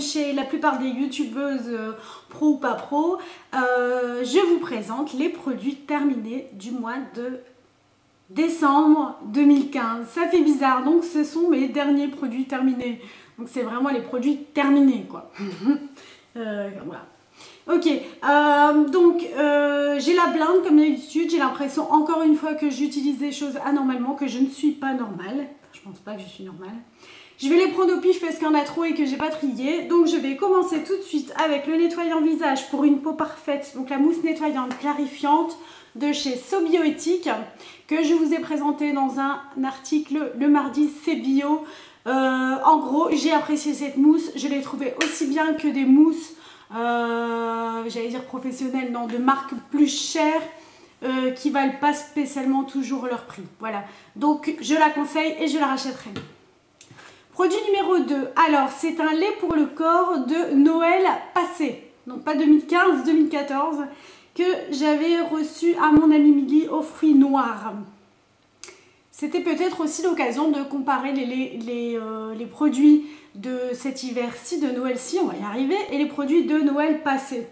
chez la plupart des youtubeuses pro ou pas pro, je vous présente les produits terminés du mois de décembre 2015. Ça fait bizarre, donc ce sont mes derniers produits terminés. Donc c'est vraiment les produits terminés quoi. Voilà. Ok, j'ai la blinde comme d'habitude, j'ai l'impression encore une fois que j'utilise des choses anormalement, que je ne suis pas normale. Je pense pas que je suis normale. Je vais les prendre au pif parce qu'il y en a trop et que j'ai pas trié. Donc je vais commencer tout de suite avec le nettoyant visage pour une peau parfaite. Donc la mousse nettoyante clarifiante de chez Sobioéthique que je vous ai présenté dans un article le mardi, c'est bio. En gros, j'ai apprécié cette mousse. Je l'ai trouvée aussi bien que des mousses, j'allais dire professionnelles, non, de marques plus chères qui valent pas spécialement toujours leur prix. Voilà, donc je la conseille et je la rachèterai. Produit numéro 2, alors c'est un lait pour le corps de Noël passé, donc pas 2015-2014, que j'avais reçu à mon amie Miggy aux fruits noirs. C'était peut-être aussi l'occasion de comparer les produits de cet hiver-ci, de Noël-ci, on va y arriver, et les produits de Noël passé.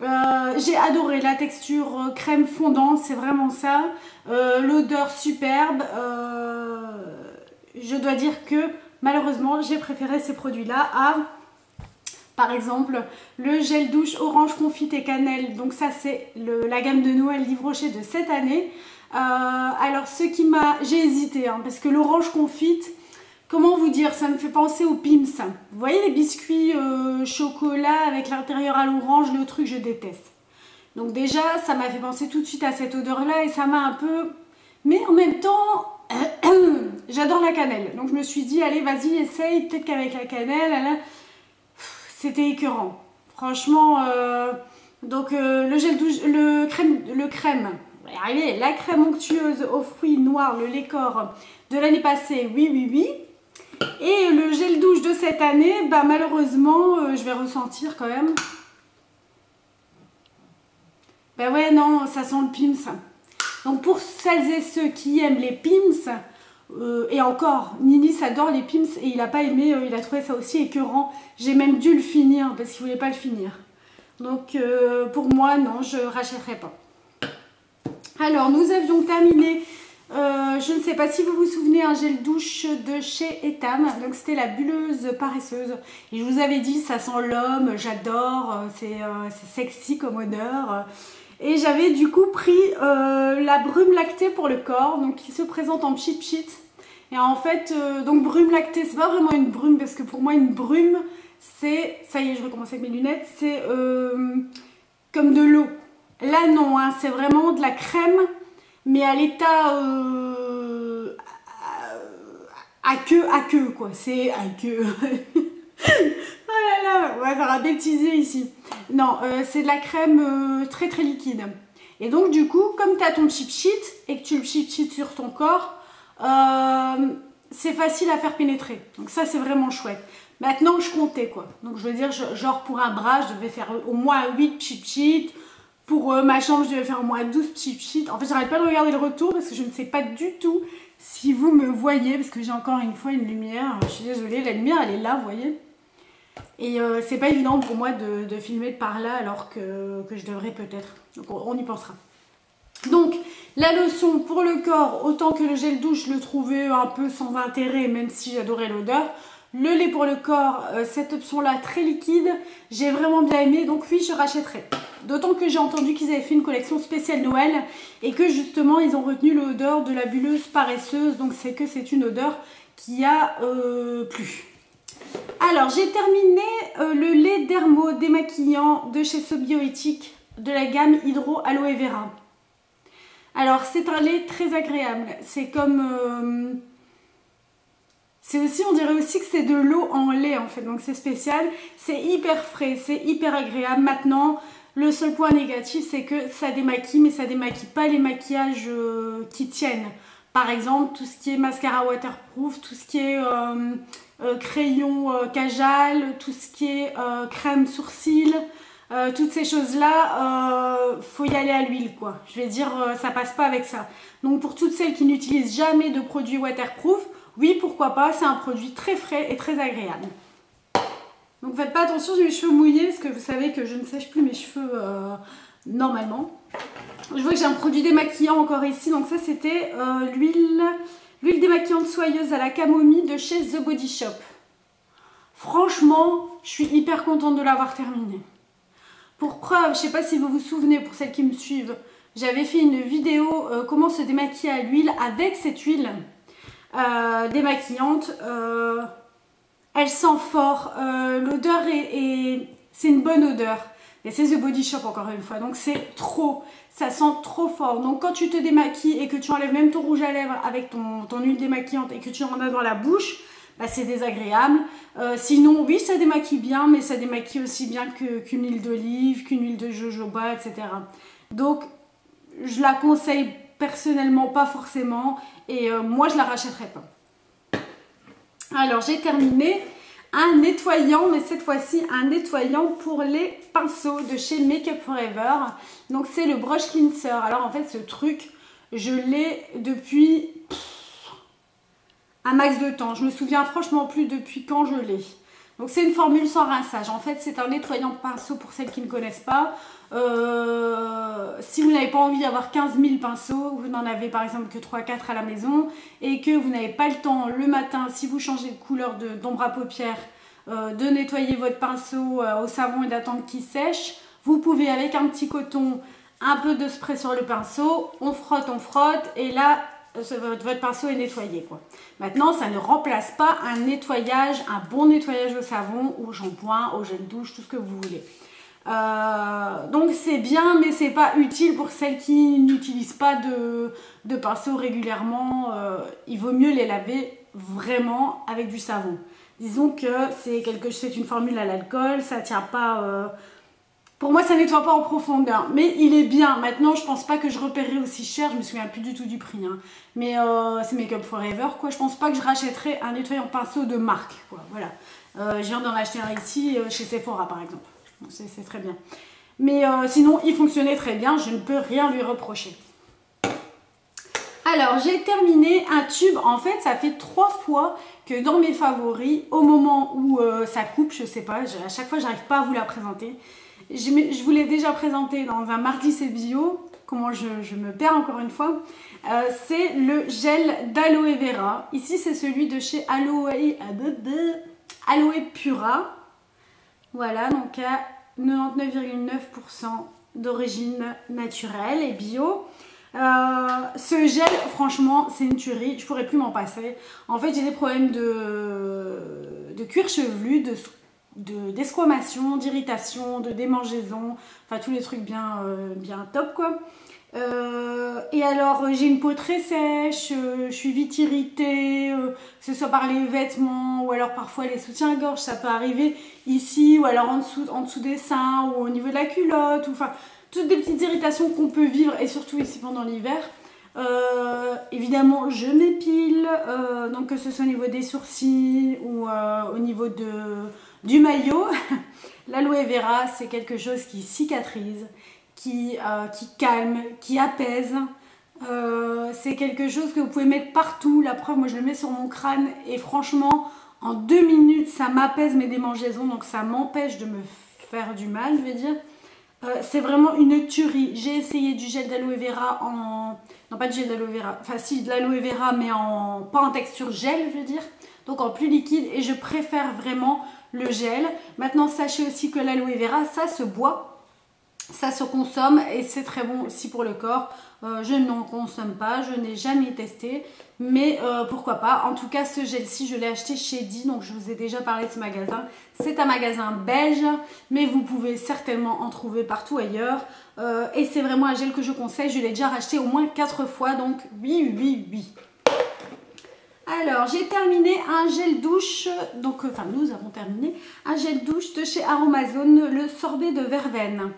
J'ai adoré la texture crème fondante, c'est vraiment ça, l'odeur superbe. Je dois dire que malheureusement, j'ai préféré ces produits-là à, par exemple, le gel douche orange confite et cannelle. Donc ça, c'est la gamme de Noël Yves Rocher de cette année. Alors, j'ai hésité, hein, parce que l'orange confite, comment vous dire, ça me fait penser aux Pims. Vous voyez les biscuits chocolat avec l'intérieur à l'orange, le truc, je déteste. Donc déjà, ça m'a fait penser tout de suite à cette odeur-là et ça m'a un peu... Mais en même temps... J'adore la cannelle, donc je me suis dit allez vas-y essaye, peut-être qu'avec la cannelle c'était écœurant franchement. Le gel douche, la crème onctueuse aux fruits noirs, le lait corps de l'année passée, oui, et le gel douche de cette année, bah malheureusement je vais ressentir quand même, bah ouais non, ça sent le Pims. Donc pour celles et ceux qui aiment les Pims, et encore, Nini adore les Pims et il n'a pas aimé, il a trouvé ça aussi écœurant. J'ai même dû le finir parce qu'il ne voulait pas le finir. Donc pour moi, non, je ne rachèterai pas. Alors, nous avions terminé, je ne sais pas si vous vous souvenez, un gel douche de chez Etam. Donc c'était la bulleuse paresseuse. Et je vous avais dit, ça sent l'homme, j'adore, c'est sexy comme odeur. Et j'avais du coup pris la brume lactée pour le corps, donc qui se présente en cheat sheet. Et en fait, donc brume lactée, c'est pas vraiment une brume, parce que pour moi une brume, c'est, ça y est, je recommence avec mes lunettes, c'est comme de l'eau. Là non, hein, c'est vraiment de la crème, mais à l'état à queue quoi, c'est à queue. Oh là là, on va faire un bêtisier ici. Non, c'est de la crème très très liquide. Et donc du coup, comme tu as ton cheat sheet et que tu le cheat sheet sur ton corps, c'est facile à faire pénétrer. Donc ça c'est vraiment chouette. Maintenant je comptais quoi. Donc je veux dire, genre pour un bras, je devais faire au moins 8 cheat sheets. Pour ma chambre, je devais faire au moins 12 cheat sheets. En fait, j'arrête pas de regarder le retour parce que je ne sais pas du tout si vous me voyez. Parce que j'ai encore une fois une lumière. Je suis désolée, la lumière elle est là, vous voyez. Et c'est pas évident pour moi de filmer de par là alors que je devrais peut-être. Donc on y pensera. Donc la lotion pour le corps, autant que le gel douche, je le trouvais un peu sans intérêt même si j'adorais l'odeur. Le lait pour le corps, cette option là très liquide, j'ai vraiment bien aimé, donc oui je rachèterai. D'autant que j'ai entendu qu'ils avaient fait une collection spéciale Noël et que justement ils ont retenu l'odeur de la bulleuse paresseuse, donc c'est que c'est une odeur qui a plu. Alors j'ai terminé le lait dermo démaquillant de chez Sobioéthique de la gamme Hydro Aloe Vera. Alors c'est un lait très agréable, c'est comme... c'est aussi, on dirait aussi que c'est de l'eau en lait en fait, donc c'est spécial. C'est hyper frais, c'est hyper agréable. Maintenant, le seul point négatif, c'est que ça démaquille, mais ça démaquille pas les maquillages qui tiennent. Par exemple, tout ce qui est mascara waterproof, tout ce qui est crayon Kajal, tout ce qui est crème sourcil, toutes ces choses-là, faut y aller à l'huile quoi. Je vais dire, ça passe pas avec ça. Donc pour toutes celles qui n'utilisent jamais de produits waterproof, oui, pourquoi pas, c'est un produit très frais et très agréable. Donc faites pas attention, j'ai les cheveux mouillés parce que vous savez que je ne sèche plus mes cheveux normalement. Je vois que j'ai un produit démaquillant encore ici, donc ça c'était l'huile démaquillante soyeuse à la camomille de chez The Body Shop. Franchement, je suis hyper contente de l'avoir terminée. Pour preuve, je ne sais pas si vous vous souvenez, pour celles qui me suivent, j'avais fait une vidéo comment se démaquiller à l'huile avec cette huile démaquillante. Elle sent fort, l'odeur c'est une bonne odeur. Et c'est The Body Shop encore une fois, donc c'est trop, ça sent trop fort. Donc quand tu te démaquilles et que tu enlèves même ton rouge à lèvres avec ton huile démaquillante et que tu en as dans la bouche, bah c'est désagréable. Sinon oui, ça démaquille bien, mais ça démaquille aussi bien qu'une huile d'olive, qu'une huile de jojoba, etc. Donc je la conseille personnellement pas forcément, et moi je la rachèterai pas. Alors j'ai terminé un nettoyant, mais cette fois-ci un nettoyant pour les pinceaux de chez Make Up For Ever. Donc c'est le Brush Cleanser. Alors en fait ce truc, je l'ai depuis un max de temps. Je me souviens franchement plus depuis quand je l'ai. Donc c'est une formule sans rinçage. En fait c'est un nettoyant de pinceau pour celles qui ne connaissent pas. Si vous n'avez pas envie d'avoir 15 000 pinceaux, vous n'en avez par exemple que 3-4 à la maison, et que vous n'avez pas le temps le matin, si vous changez de couleur d'ombre à paupières, de nettoyer votre pinceau au savon et d'attendre qu'il sèche, vous pouvez avec un petit coton, un peu de spray sur le pinceau, on frotte, et là votre pinceau est nettoyé quoi. Maintenant ça ne remplace pas un nettoyage, un bon nettoyage au savon, au shampoing, au gel douche, tout ce que vous voulez. Donc c'est bien, mais c'est pas utile pour celles qui n'utilisent pas de pinceau régulièrement. Il vaut mieux les laver vraiment avec du savon. Disons que c'est une formule à l'alcool, ça tient pas. Pour moi ça nettoie pas en profondeur, mais il est bien. Maintenant je pense pas que je repérerai aussi cher, je me souviens plus du tout du prix, hein. Mais c'est Make Up For Ever quoi. Je pense pas que je rachèterai un nettoyant pinceau de marque quoi. Voilà. Je viens d'en acheter un ici chez Sephora par exemple. C'est très bien. Mais sinon, il fonctionnait très bien. Je ne peux rien lui reprocher. Alors, j'ai terminé un tube. En fait, ça fait 3 fois que dans mes favoris, au moment où ça coupe, je sais pas, à chaque fois, j'arrive pas à vous la présenter. Je vous l'ai déjà présenté dans un mardi c'est bio. Comment je me perds encore une fois. C'est le gel d'aloe vera. Ici, c'est celui de chez Aloe Pura. Voilà, donc à 99,9% d'origine naturelle et bio. Ce gel, franchement, c'est une tuerie. Je pourrais plus m'en passer. En fait, j'ai des problèmes de cuir chevelu, d'esquamation, d'irritation, de démangeaison. Enfin, tous les trucs bien top, quoi. Et alors j'ai une peau très sèche, je suis vite irritée, que ce soit par les vêtements ou alors parfois les soutiens-gorge, ça peut arriver ici ou alors en dessous des seins ou au niveau de la culotte, ou enfin toutes des petites irritations qu'on peut vivre, et surtout ici pendant l'hiver. Évidemment je m'épile, donc que ce soit au niveau des sourcils ou au niveau du maillot. L'aloe vera c'est quelque chose qui cicatrise, qui calme, qui apaise. C'est quelque chose que vous pouvez mettre partout. La preuve, moi je le mets sur mon crâne et franchement en 2 minutes ça m'apaise mes démangeaisons, donc ça m'empêche de me faire du mal, je vais dire. C'est vraiment une tuerie. J'ai essayé du gel d'aloe vera non pas du gel d'aloe vera, enfin si de l'aloe vera mais pas en texture gel je veux dire, donc en plus liquide, et je préfère vraiment le gel. Maintenant sachez aussi que l'aloe vera ça se boit, ça se consomme et c'est très bon aussi pour le corps. Je n'en consomme pas, je n'ai jamais testé, mais pourquoi pas. En tout cas ce gel-ci je l'ai acheté chez Di, donc je vous ai déjà parlé de ce magasin. C'est un magasin belge, mais vous pouvez certainement en trouver partout ailleurs. Et c'est vraiment un gel que je conseille, je l'ai déjà racheté au moins 4 fois, donc oui. Alors j'ai terminé un gel douche, donc enfin nous avons terminé un gel douche de chez Aromazone, le sorbet de verveine.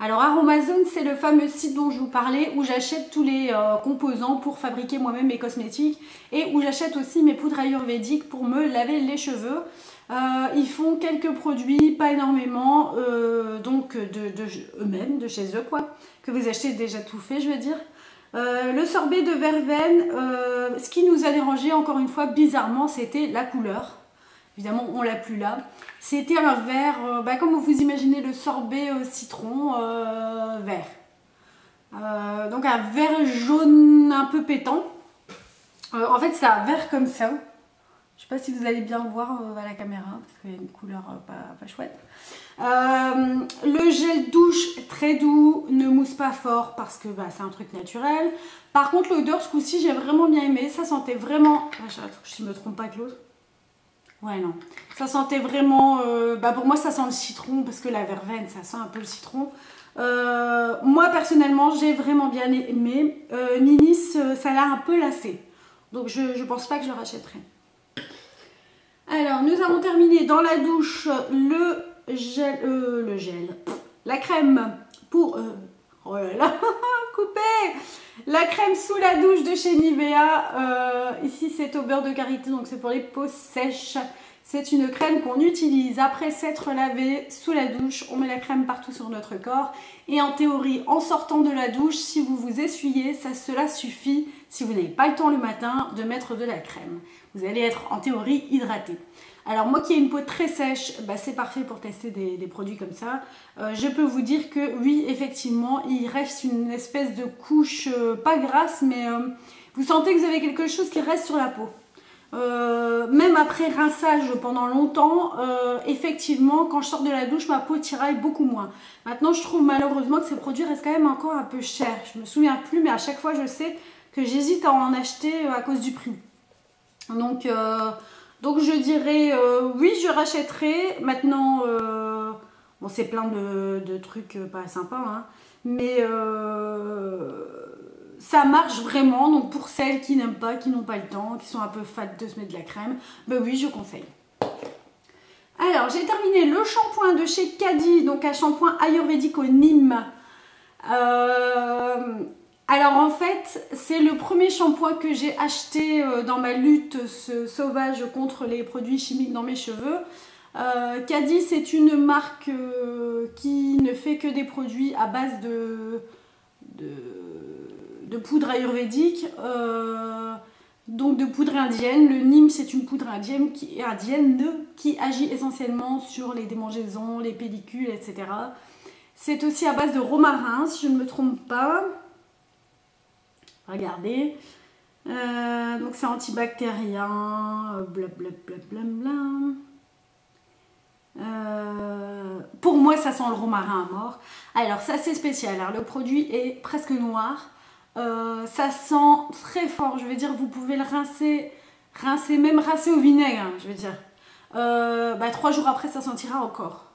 Alors Aromazone, c'est le fameux site dont je vous parlais, où j'achète tous les composants pour fabriquer moi-même mes cosmétiques, et où j'achète aussi mes poudres ayurvédiques pour me laver les cheveux. Ils font quelques produits, pas énormément, donc eux-mêmes, de chez eux quoi, que vous achetez déjà tout fait je veux dire. Le sorbet de verveine, ce qui nous a dérangé encore une fois bizarrement, c'était la couleur. Évidemment, on l'a plus là. C'était un verre, comme vous imaginez le sorbet citron vert. Donc un verre jaune un peu pétant. En fait, c'est un verre comme ça. Je sais pas si vous allez bien voir à la caméra, parce qu'il y a une couleur pas chouette. Le gel douche très doux, ne mousse pas fort parce que c'est un truc naturel. Par contre, l'odeur, ce coup-ci, j'ai vraiment bien aimé. Ça sentait vraiment... je ne me trompe pas avec l'autre. Ouais, non. Ça sentait vraiment... pour moi, ça sent le citron, parce que la verveine, ça sent un peu le citron. Moi, personnellement, j'ai vraiment bien aimé. Ninis, ça l'a un peu lassé. Donc, je ne pense pas que je le rachèterai. Alors, nous avons terminé dans la douche la crème pour... oh là là, coupé. La crème sous la douche de chez Nivea. Ici, c'est au beurre de karité, donc c'est pour les peaux sèches. C'est une crème qu'on utilise après s'être lavé sous la douche. On met la crème partout sur notre corps. Et en théorie, en sortant de la douche, si vous vous essuyez, cela suffit, si vous n'avez pas le temps le matin, de mettre de la crème. Vous allez être en théorie hydraté. Alors moi qui ai une peau très sèche, c'est parfait pour tester des produits comme ça. Je peux vous dire que oui, effectivement, il reste une espèce de couche, pas grasse, mais vous sentez que vous avez quelque chose qui reste sur la peau. Même après rinçage pendant longtemps, effectivement, quand je sors de la douche, ma peau tiraille beaucoup moins. Maintenant, je trouve malheureusement que ces produits restent quand même encore un peu chers. Je me souviens plus, mais à chaque fois, je sais que j'hésite à en acheter à cause du prix. Donc je dirais oui, je rachèterai. Maintenant, bon, c'est plein de trucs pas sympas, hein, mais ça marche vraiment. Donc pour celles qui n'aiment pas, qui n'ont pas le temps, qui sont un peu fades de se mettre de la crème, oui, je conseille. Alors, j'ai terminé le shampoing de chez Caddy, donc un shampoing ayurvédique au Nîmes. Alors en fait, c'est le premier shampoing que j'ai acheté dans ma lutte sauvage contre les produits chimiques dans mes cheveux. Caddy, c'est une marque qui ne fait que des produits à base de poudre ayurvédique, donc de poudre indienne. Le Nîmes, c'est une poudre indienne qui agit essentiellement sur les démangeaisons, les pellicules, etc. C'est aussi à base de romarin, si je ne me trompe pas. Regardez, donc c'est antibactérien, blablabla. Pour moi, ça sent le romarin à mort. Alors ça, c'est spécial. Alors le produit est presque noir. Ça sent très fort. Je veux dire, vous pouvez le rincer au vinaigre. Je veux dire, 3 jours après, ça sentira encore.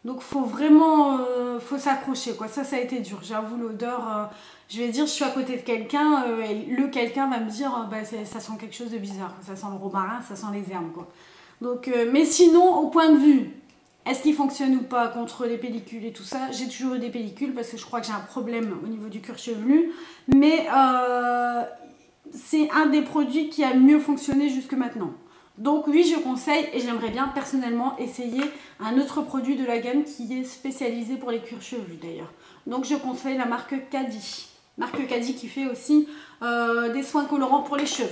Donc faut vraiment faut s'accrocher quoi. Ça a été dur. J'avoue l'odeur. Je vais dire, je suis à côté de quelqu'un et le quelqu'un va me dire ça sent quelque chose de bizarre. Ça sent le romarin, ça sent les herbes quoi. Donc, mais sinon, au point de vue, est-ce qu'il fonctionne ou pas contre les pellicules et tout ça? J'ai toujours eu des pellicules parce que je crois que j'ai un problème au niveau du cuir chevelu. Mais c'est un des produits qui a mieux fonctionné jusque maintenant. Donc oui, je conseille et j'aimerais bien personnellement essayer un autre produit de la gamme qui est spécialisé pour les cuirs chevelus d'ailleurs. Donc je conseille la marque Caddy. Marque Caddy qui fait aussi des soins colorants pour les cheveux.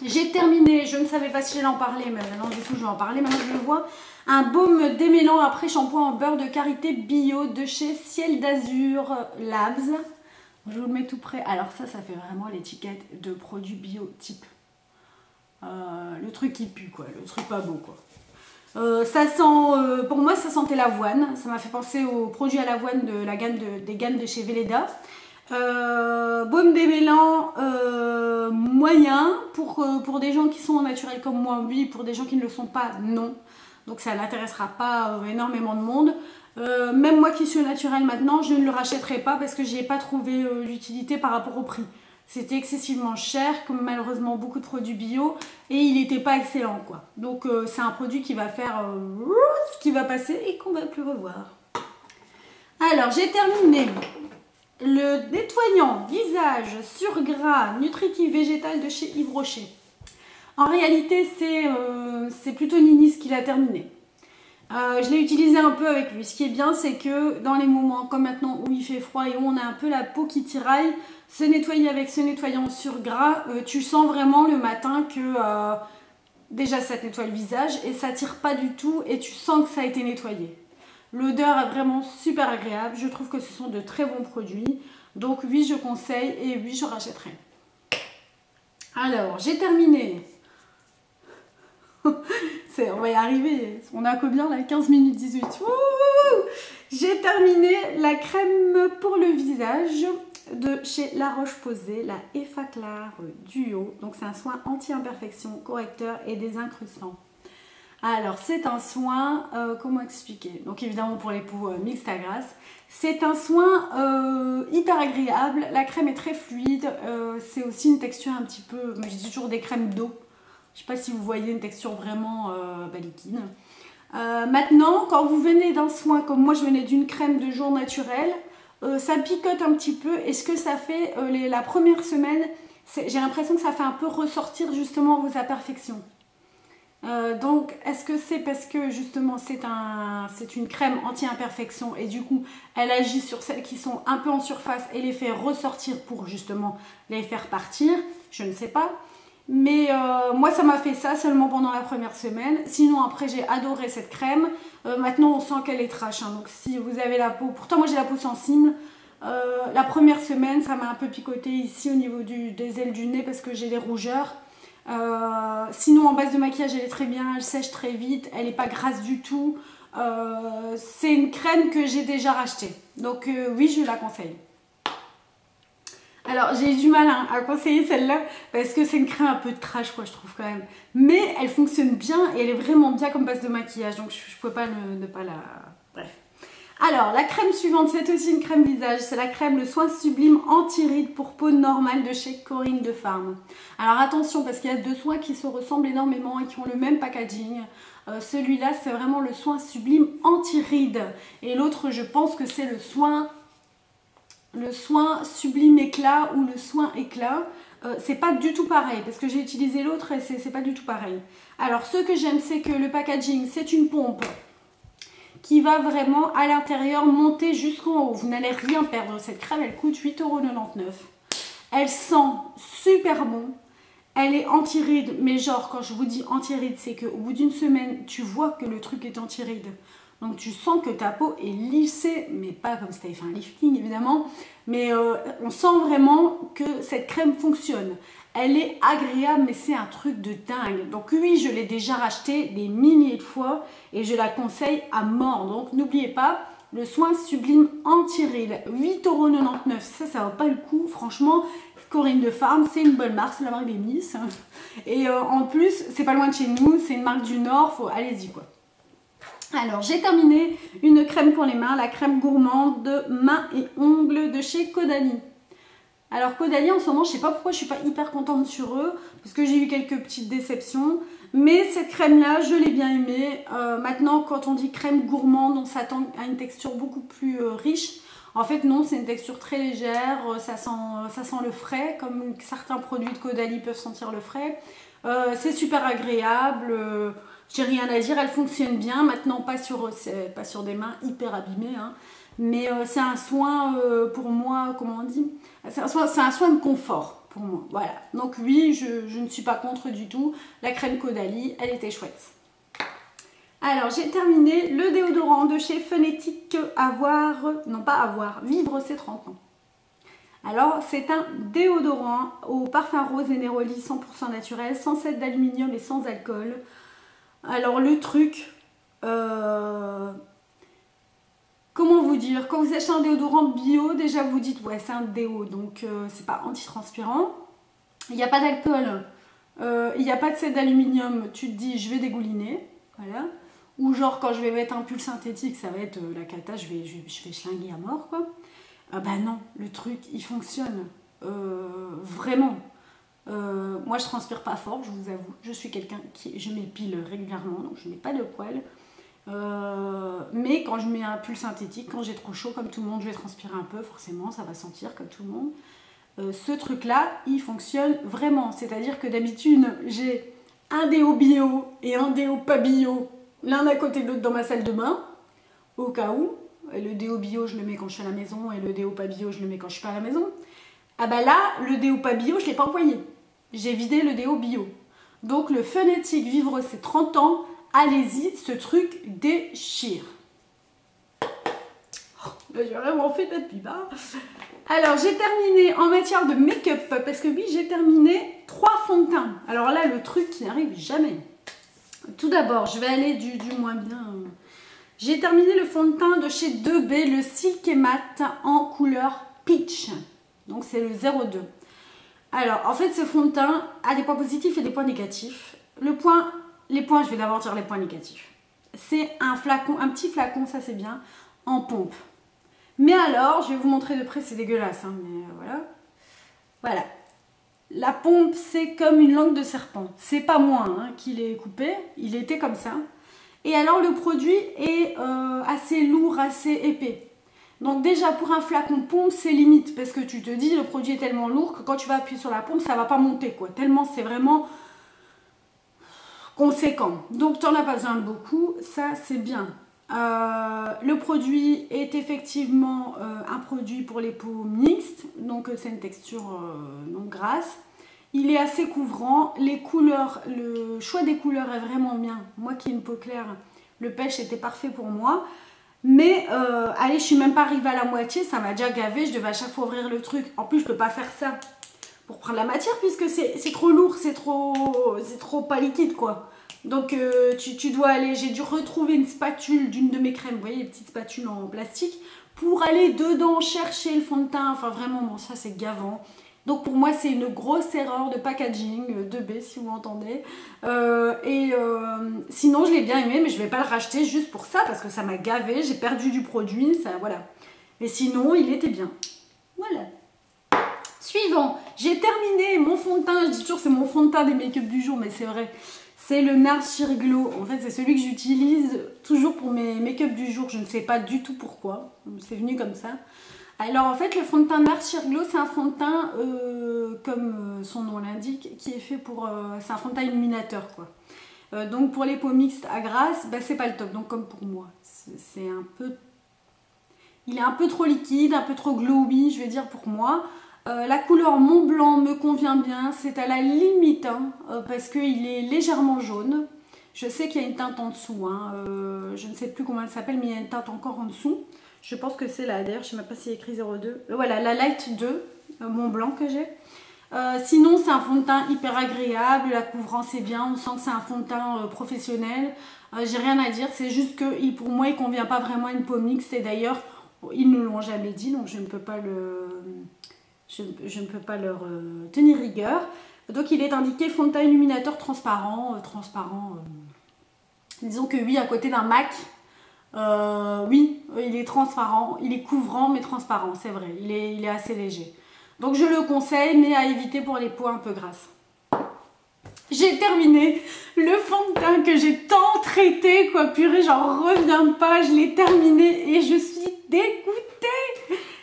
J'ai terminé, je ne savais pas si j'allais en parler, mais maintenant du coup je vais en parler, maintenant je le vois. Un baume démêlant après shampoing en beurre de karité bio de chez Ciel d'Azur Labs. Je vous le mets tout près. Alors ça fait vraiment l'étiquette de produit bio type. Le truc qui pue quoi, le truc pas beau quoi. Ça sent, pour moi ça sentait l'avoine, ça m'a fait penser aux produits à l'avoine de la gamme des gammes de chez Velleda. Baume démêlant moyen pour des gens qui sont naturels comme moi, oui, pour des gens qui ne le sont pas, non. Donc ça n'intéressera pas énormément de monde. Même moi qui suis naturelle maintenant, je ne le rachèterai pas parce que je n'y ai pas trouvé l'utilité par rapport au prix. C'était excessivement cher, comme malheureusement beaucoup de produits bio, et il n'était pas excellent quoi. Donc c'est un produit qui va faire ce qui va passer et qu'on ne va plus revoir. Alors j'ai terminé le nettoyant visage sur gras nutritif végétal de chez Yves Rocher. En réalité c'est plutôt Ninis qui l'a terminé. Je l'ai utilisé un peu avec lui. Ce qui est bien, c'est que dans les moments comme maintenant où il fait froid et où on a un peu la peau qui tiraille, se nettoyer avec ce nettoyant sur gras, tu sens vraiment le matin que déjà ça te nettoie le visage et ça tire pas du tout et tu sens que ça a été nettoyé. L'odeur est vraiment super agréable, je trouve que ce sont de très bons produits. Donc oui, je conseille et oui, je rachèterai. Alors, j'ai terminé. On va y arriver. On a combien là? 15 minutes 18. J'ai terminé la crème pour le visage de chez La Roche-Posay, la Effaclar Duo. Donc c'est un soin anti-imperfection, correcteur et désincrustant. Alors c'est un soin, comment expliquer? Donc évidemment pour les peaux mixtes à grasse. C'est un soin hyper agréable, la crème est très fluide, c'est aussi une texture un petit peu, je dis toujours des crèmes d'eau. Je ne sais pas si vous voyez une texture vraiment liquide. Maintenant, quand vous venez d'un soin comme moi, je venais d'une crème de jour naturelle, ça picote un petit peu. Et ce que ça fait la première semaine, j'ai l'impression que ça fait un peu ressortir justement vos imperfections. Donc, est-ce que c'est parce que justement c'est une crème anti-imperfection et du coup elle agit sur celles qui sont un peu en surface et les fait ressortir pour justement les faire partir? Je ne sais pas. Mais moi ça m'a fait ça seulement pendant la première semaine. Sinon après j'ai adoré cette crème. Maintenant on sent qu'elle est trash, hein. Donc si vous avez la peau, pourtant moi j'ai la peau sensible. La première semaine ça m'a un peu picoté ici au niveau des ailes du nez parce que j'ai des rougeurs. Sinon en base de maquillage elle est très bien, elle sèche très vite, elle n'est pas grasse du tout. C'est une crème que j'ai déjà rachetée. Donc oui, je la conseille. Alors j'ai eu du mal à conseiller celle-là parce que c'est une crème un peu trash quoi, je trouve quand même. Mais elle fonctionne bien et elle est vraiment bien comme base de maquillage, donc je ne pouvais pas ne pas la... Bref. Alors la crème suivante, c'est aussi une crème visage, c'est la crème le soin sublime anti-rides pour peau normale de chez Corinne de Farm. Alors attention parce qu'il y a deux soins qui se ressemblent énormément et qui ont le même packaging. Celui-là c'est vraiment le soin sublime anti-rides et l'autre je pense que c'est le soin sublime éclat ou le soin éclat. C'est pas du tout pareil parce que j'ai utilisé l'autre et c'est pas du tout pareil. Alors ce que j'aime c'est que le packaging c'est une pompe qui va vraiment à l'intérieur monter jusqu'en haut. Vous n'allez rien perdre. Cette crème elle coûte 8,99 €. Elle sent super bon. Elle est anti-rides, mais genre quand je vous dis anti-rides, c'est qu'au bout d'une semaine, tu vois que le truc est anti-rides. Donc tu sens que ta peau est lissée, mais pas comme si tu avais fait un lifting évidemment. Mais on sent vraiment que cette crème fonctionne. Elle est agréable, mais c'est un truc de dingue. Donc oui, je l'ai déjà racheté des milliers de fois et je la conseille à mort. Donc n'oubliez pas, le soin sublime anti-rides, 8,99 €. Ça vaut pas le coup, franchement. Corinne de Farm, c'est une bonne marque, c'est la marque des Miss. Et en plus, c'est pas loin de chez nous, c'est une marque du Nord, allez-y quoi. Alors, j'ai terminé une crème pour les mains, la crème gourmande de mains et ongles de chez Caudalie. Alors, Caudalie, en ce moment, je sais pas pourquoi je suis pas hyper contente sur eux, parce que j'ai eu quelques petites déceptions. Mais cette crème-là, je l'ai bien aimée. Maintenant, quand on dit crème gourmande, on s'attend à une texture beaucoup plus riche. En fait, non, c'est une texture très légère, ça sent le frais, comme certains produits de Caudalie peuvent sentir le frais. C'est super agréable, j'ai rien à dire, elle fonctionne bien. Maintenant, pas sur des mains hyper abîmées, hein, mais c'est un soin pour moi, comment on dit? C'est un soin de confort pour moi, voilà. Donc oui, je ne suis pas contre du tout. La crème Caudalie, elle était chouette. Alors, j'ai terminé le déodorant de chez Phonétique Vivre ses 30 ans. Alors, c'est un déodorant au parfum rose et néroli 100% naturel, sans sel d'aluminium et sans alcool. Alors, le truc, comment vous dire, quand vous achetez un déodorant bio, déjà vous dites, ouais, c'est un déo, donc c'est pas antitranspirant. Il n'y a pas d'alcool, il n'y a pas de sel d'aluminium, tu te dis, je vais dégouliner, voilà. Ou genre quand je vais mettre un pull synthétique, ça va être la cata, je vais schlinguer à mort quoi. Bah non, le truc il fonctionne vraiment. Moi je transpire pas fort, je vous avoue. Je suis quelqu'un je m'épile régulièrement, donc je n'ai pas de poils. Mais quand je mets un pull synthétique, quand j'ai trop chaud comme tout le monde, je vais transpirer un peu, forcément ça va sentir comme tout le monde. Ce truc là, il fonctionne vraiment. C'est-à-dire que d'habitude j'ai un déo bio et un déo pas bio, l'un à côté de l'autre dans ma salle de bain, au cas où. Le déo bio, je le mets quand je suis à la maison et le déo pas bio, je le mets quand je suis pas à la maison. Ah bah là, le déo pas bio, je ne l'ai pas employé. J'ai vidé le déo bio. Donc le Phonetic vivre ses 30 ans, allez-y, ce truc déchire. Oh, j'ai vraiment fait de pipe. Alors j'ai terminé en matière de make-up, parce que oui, j'ai terminé 3 fonds de teint. Alors là, le truc qui n'arrive jamais. Tout d'abord, je vais aller du moins bien. J'ai terminé le fond de teint de chez 2B, le Silk et Matte en couleur Peach. Donc c'est le 02. Alors en fait ce fond de teint a des points positifs et des points négatifs. Les points, je vais d'abord dire les points négatifs. C'est un flacon, un petit flacon, ça c'est bien, en pompe. Mais alors, je vais vous montrer de près, c'est dégueulasse, hein, mais voilà. Voilà. La pompe, c'est comme une langue de serpent. C'est pas moi hein, qui l'ai coupé, il était comme ça. Et alors le produit est assez lourd, assez épais. Donc déjà pour un flacon pompe, c'est limite. Parce que tu te dis, le produit est tellement lourd que quand tu vas appuyer sur la pompe, ça va pas monter quoi. Tellement c'est vraiment conséquent. Donc tu n'en as pas besoin de beaucoup, ça c'est bien. Le produit est effectivement un produit pour les peaux mixtes. Donc c'est une texture non grasse. Il est assez couvrant, les couleurs, le choix des couleurs est vraiment bien. Moi qui ai une peau claire, le pêche était parfait pour moi. Mais allez, je suis même pas arrivée à la moitié, ça m'a déjà gavé, je devais à chaque fois ouvrir le truc. En plus, je peux pas faire ça pour prendre la matière puisque c'est trop lourd, c'est trop pas liquide quoi. Donc tu dois aller, j'ai dû retrouver une spatule d'une de mes crèmes, vous voyez les petites spatules en plastique, pour aller dedans chercher le fond de teint. Enfin vraiment, bon ça c'est gavant. Donc pour moi c'est une grosse erreur de packaging, 2B si vous entendez. Sinon je l'ai bien aimé, mais je ne vais pas le racheter juste pour ça parce que ça m'a gavé, j'ai perdu du produit, ça voilà. Mais sinon il était bien. Voilà. Suivant, j'ai terminé mon fond de teint, je dis toujours c'est mon fond de teint des make-up du jour, mais c'est vrai. C'est le NARS Sheer Glow. En fait c'est celui que j'utilise toujours pour mes make-up du jour, je ne sais pas du tout pourquoi, c'est venu comme ça. Alors en fait le fond de teint NARS Sheer Glow c'est un fond de teint comme son nom l'indique qui est fait pour, c'est un fond de teint illuminateur quoi. Donc pour les peaux mixtes à grasse, bah, c'est pas le top, donc comme pour moi. C'est un peu, il est un peu trop liquide, un peu trop glowy je vais dire pour moi. La couleur Mont Blanc me convient bien, c'est à la limite hein, parce qu'il est légèrement jaune. Je sais qu'il y a une teinte en dessous, hein, je ne sais plus comment elle s'appelle, mais il y a une teinte encore en dessous. Je pense que c'est là, d'ailleurs je ne sais même pas s'il y a écrit 02. Voilà, la Light 2, Mont Blanc que j'ai. Sinon c'est un fond de teint hyper agréable, la couvrance est bien, on sent que c'est un fond de teint professionnel. J'ai rien à dire, c'est juste que pour moi il ne convient pas vraiment à une peau mixte et d'ailleurs ils ne l'ont jamais dit donc je ne peux pas leur tenir rigueur. Donc il est indiqué fond de teint illuminateur transparent, disons que oui, à côté d'un MAC, oui, il est transparent, il est couvrant mais transparent, c'est vrai, il est assez léger. Donc je le conseille, mais à éviter pour les peaux un peu grasses. J'ai terminé le fond de teint que j'ai tant traité, quoi, purée, j'en reviens pas, je l'ai terminé et je suis dégoûtée.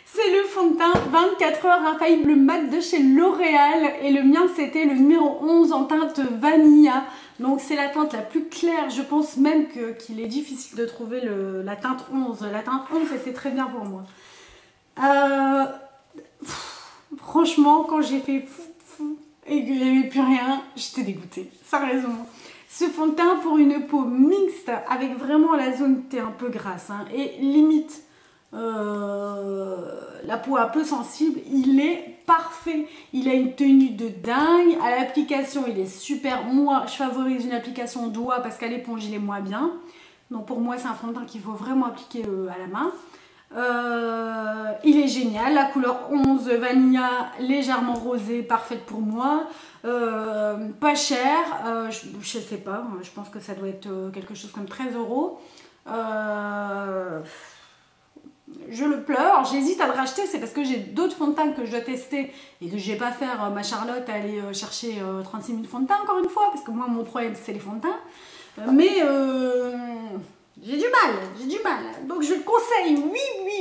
C'est le fond de teint 24 heures infaillible mat de chez L'Oréal et le mien c'était le numéro 11 en teinte Vanilla. Donc c'est la teinte la plus claire, je pense même qu'il est difficile de trouver la teinte 11. La teinte 11 c'était très bien pour moi. Franchement quand j'ai fait et qu'il n'y avait plus rien, j'étais dégoûtée, sérieusement. Ce fond de teint pour une peau mixte avec vraiment la zone T un peu grasse hein, et limite la peau un peu sensible, il est parfait. Il a une tenue de dingue. À l'application, il est super. Moi, je favorise une application doigt parce qu'à l'éponge, il est moins bien. Donc pour moi, c'est un fond de teint qu'il faut vraiment appliquer à la main. Il est génial. La couleur 11 Vanilla, légèrement rosée, parfaite pour moi. Pas cher. Je sais pas. Je pense que ça doit être quelque chose comme 13 €. Je le pleure, j'hésite à le racheter, c'est parce que j'ai d'autres fonds de teint que je dois tester et que je vais pas faire ma Charlotte à aller chercher 36 000 fonds de teint encore une fois, parce que moi mon problème c'est les fonds de teint. Mais j'ai du mal. Donc je le conseille,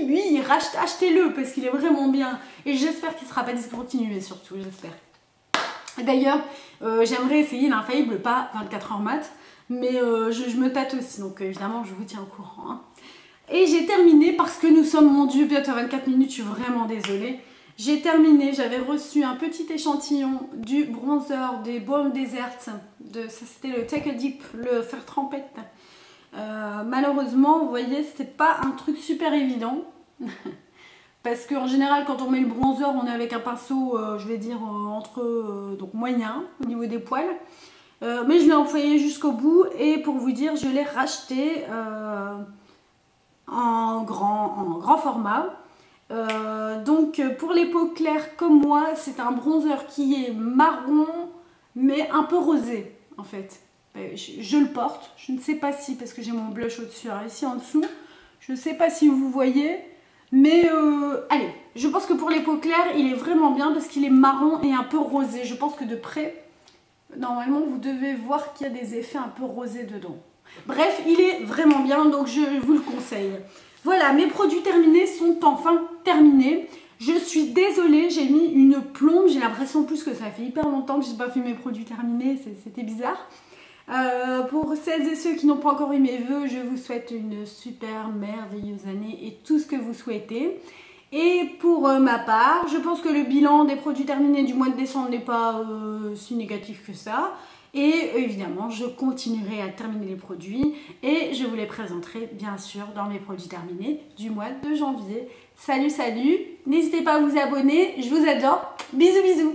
oui, achetez-le parce qu'il est vraiment bien et j'espère qu'il ne sera pas discontinué surtout, j'espère. D'ailleurs, j'aimerais essayer l'infaillible pas 24 heures mat, mais je me tâte aussi, donc évidemment je vous tiens au courant. Hein. Et j'ai terminé parce que nous sommes, mon Dieu, bientôt à 24 minutes, je suis vraiment désolée. J'ai terminé, j'avais reçu un petit échantillon du bronzer des Balm Desert, ça c'était le Take a Dip, le fer trempette. Malheureusement, vous voyez, c'était pas un truc super évident. Parce qu'en général, quand on met le bronzer, on est avec un pinceau, je vais dire, donc moyen au niveau des poils. Mais je l'ai employé jusqu'au bout et pour vous dire, je l'ai racheté en grand format. Donc pour les peaux claires comme moi, c'est un bronzer qui est marron mais un peu rosé en fait. Je le porte, je ne sais pas si, parce que j'ai mon blush au-dessus, alors ici en dessous, je ne sais pas si vous voyez, mais allez, je pense que pour les peaux claires, il est vraiment bien parce qu'il est marron et un peu rosé. Je pense que de près, normalement vous devez voir qu'il y a des effets un peu rosés dedans. Bref, il est vraiment bien, donc je vous le conseille. Voilà, mes produits terminés sont enfin terminés. Je suis désolée, j'ai mis une plombe. J'ai l'impression en plus que ça fait hyper longtemps que je n'ai pas fait mes produits terminés. C'était bizarre. Pour celles et ceux qui n'ont pas encore eu mes vœux, je vous souhaite une super merveilleuse année et tout ce que vous souhaitez. Et pour ma part, je pense que le bilan des produits terminés du mois de décembre n'est pas si négatif que ça. Et évidemment, je continuerai à terminer les produits et je vous les présenterai bien sûr dans mes produits terminés du mois de janvier. Salut, salut! N'hésitez pas à vous abonner, je vous adore. Bisous, bisous!